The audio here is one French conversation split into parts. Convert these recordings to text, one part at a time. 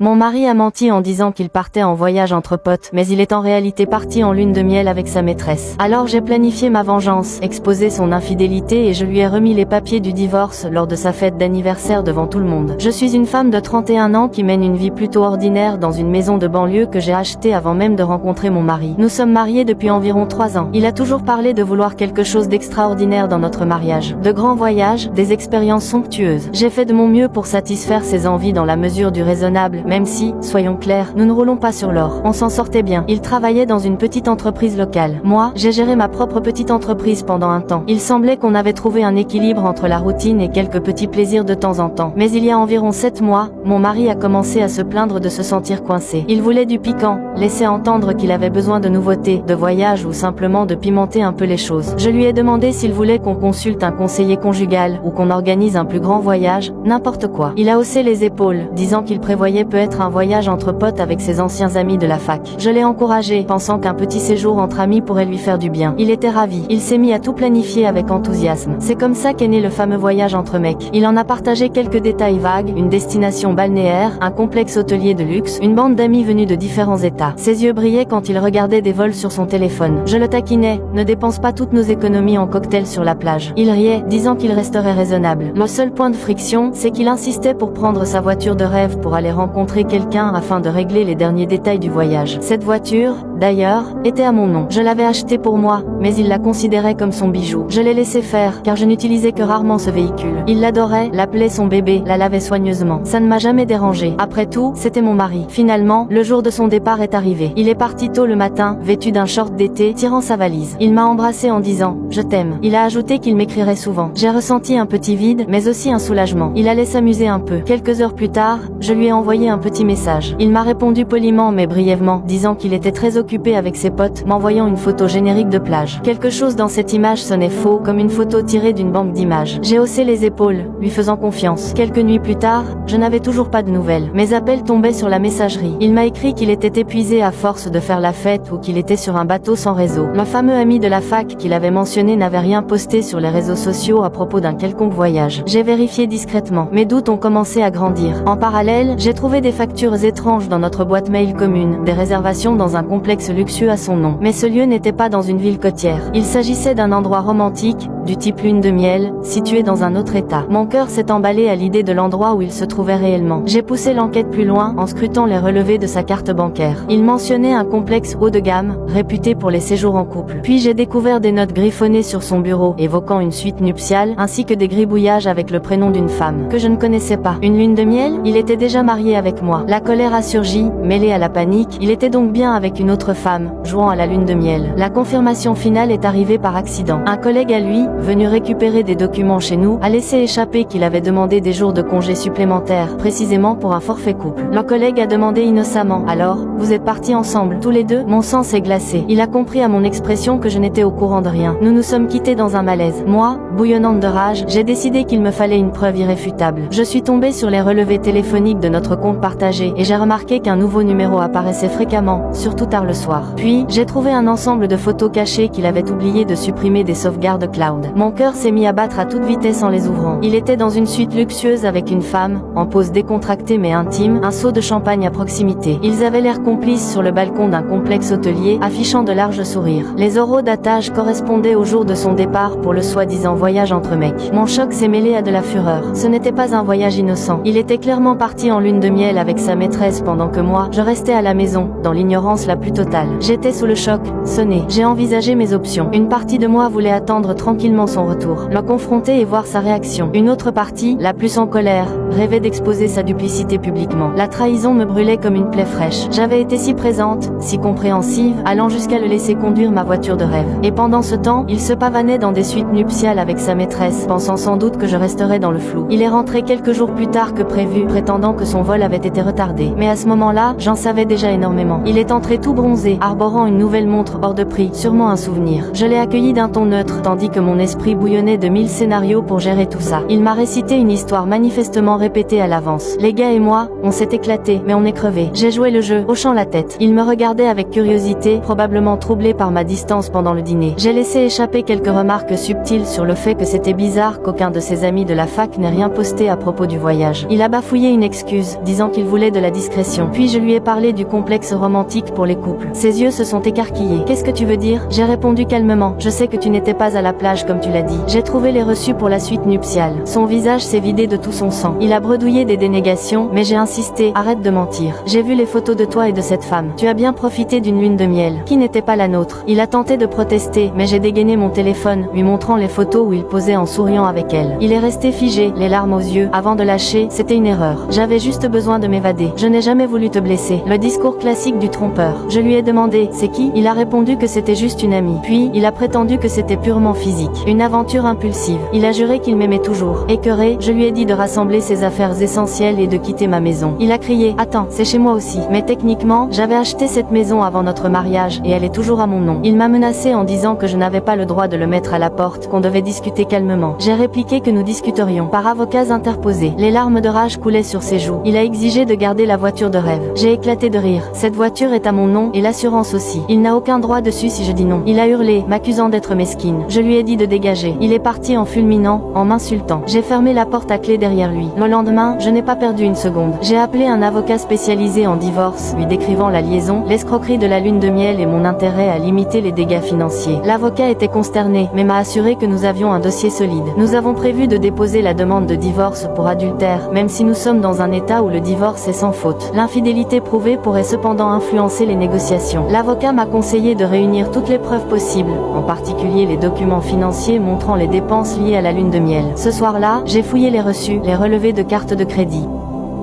Mon mari a menti en disant qu'il partait en voyage entre potes, mais il est en réalité parti en lune de miel avec sa maîtresse. Alors j'ai planifié ma vengeance, exposé son infidélité et je lui ai remis les papiers du divorce lors de sa fête d'anniversaire devant tout le monde. Je suis une femme de 31 ans qui mène une vie plutôt ordinaire dans une maison de banlieue que j'ai achetée avant même de rencontrer mon mari. Nous sommes mariés depuis environ 3 ans. Il a toujours parlé de vouloir quelque chose d'extraordinaire dans notre mariage. De grands voyages, des expériences somptueuses. J'ai fait de mon mieux pour satisfaire ses envies dans la mesure du raisonnable, même si, soyons clairs, nous ne roulons pas sur l'or. On s'en sortait bien. Il travaillait dans une petite entreprise locale. Moi, j'ai géré ma propre petite entreprise pendant un temps. Il semblait qu'on avait trouvé un équilibre entre la routine et quelques petits plaisirs de temps en temps. Mais il y a environ 7 mois, mon mari a commencé à se plaindre de se sentir coincé. Il voulait du piquant, laissait entendre qu'il avait besoin de nouveautés, de voyages ou simplement de pimenter un peu les choses. Je lui ai demandé s'il voulait qu'on consulte un conseiller conjugal ou qu'on organise un plus grand voyage, n'importe quoi. Il a haussé les épaules, disant qu'il prévoyait peut-être un voyage entre potes avec ses anciens amis de la fac. Je l'ai encouragé, pensant qu'un petit séjour entre amis pourrait lui faire du bien. Il était ravi. Il s'est mis à tout planifier avec enthousiasme. C'est comme ça qu'est né le fameux voyage entre mecs. Il en a partagé quelques détails vagues, une destination balnéaire, un complexe hôtelier de luxe, une bande d'amis venus de différents états. Ses yeux brillaient quand il regardait des vols sur son téléphone. Je le taquinais, ne dépense pas toutes nos économies en cocktail sur la plage. Il riait, disant qu'il resterait raisonnable. Le seul point de friction, c'est qu'il insistait pour prendre sa voiture de rêve pour aller rencontrer quelqu'un afin de régler les derniers détails du voyage. Cette voiture, d'ailleurs, était à mon nom. Je l'avais achetée pour moi, mais il la considérait comme son bijou. Je l'ai laissé faire, car je n'utilisais que rarement ce véhicule. Il l'adorait, l'appelait son bébé, la lavait soigneusement. Ça ne m'a jamais dérangé. Après tout, c'était mon mari. Finalement, le jour de son départ est arrivé. Il est parti tôt le matin, vêtu d'un short d'été, tirant sa valise. Il m'a embrassé en disant « Je t'aime ». Il a ajouté qu'il m'écrirait souvent. J'ai ressenti un petit vide, mais aussi un soulagement. Il allait s'amuser un peu. Quelques heures plus tard, je lui ai envoyé un petit message. Il m'a répondu poliment mais brièvement, disant qu'il était très occupé avec ses potes, m'envoyant une photo générique de plage. Quelque chose dans cette image sonnait faux, comme une photo tirée d'une banque d'images. J'ai haussé les épaules, lui faisant confiance. Quelques nuits plus tard, je n'avais toujours pas de nouvelles. Mes appels tombaient sur la messagerie. Il m'a écrit qu'il était épuisé à force de faire la fête ou qu'il était sur un bateau sans réseau. Le fameux ami de la fac qu'il avait mentionné n'avait rien posté sur les réseaux sociaux à propos d'un quelconque voyage. J'ai vérifié discrètement. Mes doutes ont commencé à grandir. En parallèle, j'ai trouvé des factures étranges dans notre boîte mail commune, des réservations dans un complexe luxueux à son nom. Mais ce lieu n'était pas dans une ville côtière. Il s'agissait d'un endroit romantique, du type lune de miel, situé dans un autre état. Mon cœur s'est emballé à l'idée de l'endroit où il se trouvait réellement. J'ai poussé l'enquête plus loin en scrutant les relevés de sa carte bancaire. Il mentionnait un complexe haut de gamme, réputé pour les séjours en couple. Puis j'ai découvert des notes griffonnées sur son bureau, évoquant une suite nuptiale, ainsi que des gribouillages avec le prénom d'une femme, que je ne connaissais pas. Une lune de miel? Il était déjà marié avec moi. La colère a surgi, mêlée à la panique. Il était donc bien avec une autre femme, jouant à la lune de miel. La confirmation finale est arrivée par accident. Un collègue à lui, venu récupérer des documents chez nous, a laissé échapper qu'il avait demandé des jours de congé supplémentaires, précisément pour un forfait couple. Le collègue a demandé innocemment, alors, vous êtes partis ensemble, tous les deux? Mon sang s'est glacé. Il a compris à mon expression que je n'étais au courant de rien. Nous nous sommes quittés dans un malaise. Moi, bouillonnante de rage, j'ai décidé qu'il me fallait une preuve irréfutable. Je suis tombée sur les relevés téléphoniques de notre compte partagé et j'ai remarqué qu'un nouveau numéro apparaissait fréquemment, surtout tard le soir. Puis, j'ai trouvé un ensemble de photos cachées qu'il avait oublié de supprimer des sauvegardes cloud. Mon cœur s'est mis à battre à toute vitesse en les ouvrant. Il était dans une suite luxueuse avec une femme, en pose décontractée mais intime, un seau de champagne à proximité. Ils avaient l'air complices sur le balcon d'un complexe hôtelier, affichant de larges sourires. Les oraux d'attache correspondaient au jour de son départ pour le soi-disant voyage entre mecs. Mon choc s'est mêlé à de la fureur. Ce n'était pas un voyage innocent. Il était clairement parti en lune de miel avec sa maîtresse pendant que moi, je restais à la maison, dans l'ignorance la plus totale. J'étais sous le choc, sonné. J'ai envisagé mes options. Une partie de moi voulait attendre tranquillement son retour, le confronter et voir sa réaction. Une autre partie, la plus en colère, rêvait d'exposer sa duplicité publiquement. La trahison me brûlait comme une plaie fraîche. J'avais été si présente, si compréhensive, allant jusqu'à le laisser conduire ma voiture de rêve. Et pendant ce temps, il se pavanait dans des suites nuptiales avec sa maîtresse, pensant sans doute que je resterais dans le flou. Il est rentré quelques jours plus tard que prévu, prétendant que son vol avait été retardé. Mais à ce moment-là, j'en savais déjà énormément. Il est entré tout bronzé, arborant une nouvelle montre hors de prix, sûrement un souvenir. Je l'ai accueilli d'un ton neutre, tandis que mon mon esprit bouillonnait de 1000 scénarios pour gérer tout ça. Il m'a récité une histoire manifestement répétée à l'avance. Les gars et moi, on s'est éclatés, mais on est crevés. J'ai joué le jeu, hochant la tête. Il me regardait avec curiosité, probablement troublé par ma distance pendant le dîner. J'ai laissé échapper quelques remarques subtiles sur le fait que c'était bizarre qu'aucun de ses amis de la fac n'ait rien posté à propos du voyage. Il a bafouillé une excuse, disant qu'il voulait de la discrétion. Puis je lui ai parlé du complexe romantique pour les couples. Ses yeux se sont écarquillés. Qu'est-ce que tu veux dire? J'ai répondu calmement. Je sais que tu n'étais pas à la plage comme tu l'as dit. J'ai trouvé les reçus pour la suite nuptiale. Son visage s'est vidé de tout son sang. Il a bredouillé des dénégations, mais j'ai insisté. Arrête de mentir. J'ai vu les photos de toi et de cette femme. Tu as bien profité d'une lune de miel, qui n'était pas la nôtre. Il a tenté de protester, mais j'ai dégainé mon téléphone, lui montrant les photos où il posait en souriant avec elle. Il est resté figé, les larmes aux yeux, avant de lâcher. C'était une erreur. J'avais juste besoin de m'évader. Je n'ai jamais voulu te blesser. Le discours classique du trompeur. Je lui ai demandé, c'est qui? Il a répondu que c'était juste une amie. Puis, il a prétendu que c'était purement physique. Une aventure impulsive. Il a juré qu'il m'aimait toujours. Écœuré, je lui ai dit de rassembler ses affaires essentielles et de quitter ma maison. Il a crié, attends, c'est chez moi aussi. Mais techniquement, j'avais acheté cette maison avant notre mariage et elle est toujours à mon nom. Il m'a menacé en disant que je n'avais pas le droit de le mettre à la porte, qu'on devait discuter calmement. J'ai répliqué que nous discuterions. Par avocats interposés. Les larmes de rage coulaient sur ses joues. Il a exigé de garder la voiture de rêve. J'ai éclaté de rire. Cette voiture est à mon nom et l'assurance aussi. Il n'a aucun droit dessus si je dis non. Il a hurlé, m'accusant d'être mesquine. Je lui ai dit de dégager. Il est parti en fulminant, en m'insultant. J'ai fermé la porte à clé derrière lui. Le lendemain, je n'ai pas perdu une seconde. J'ai appelé un avocat spécialisé en divorce, lui décrivant la liaison, l'escroquerie de la lune de miel et mon intérêt à limiter les dégâts financiers. L'avocat était consterné, mais m'a assuré que nous avions un dossier solide. Nous avons prévu de déposer la demande de divorce pour adultère, même si nous sommes dans un état où le divorce est sans faute. L'infidélité prouvée pourrait cependant influencer les négociations. L'avocat m'a conseillé de réunir toutes les preuves possibles, en particulier les documents financiers montrant les dépenses liées à la lune de miel. Ce soir-là, j'ai fouillé les reçus, les relevés de cartes de crédit.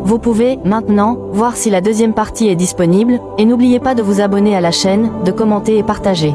Vous pouvez, maintenant, voir si la deuxième partie est disponible, et n'oubliez pas de vous abonner à la chaîne, de commenter et partager.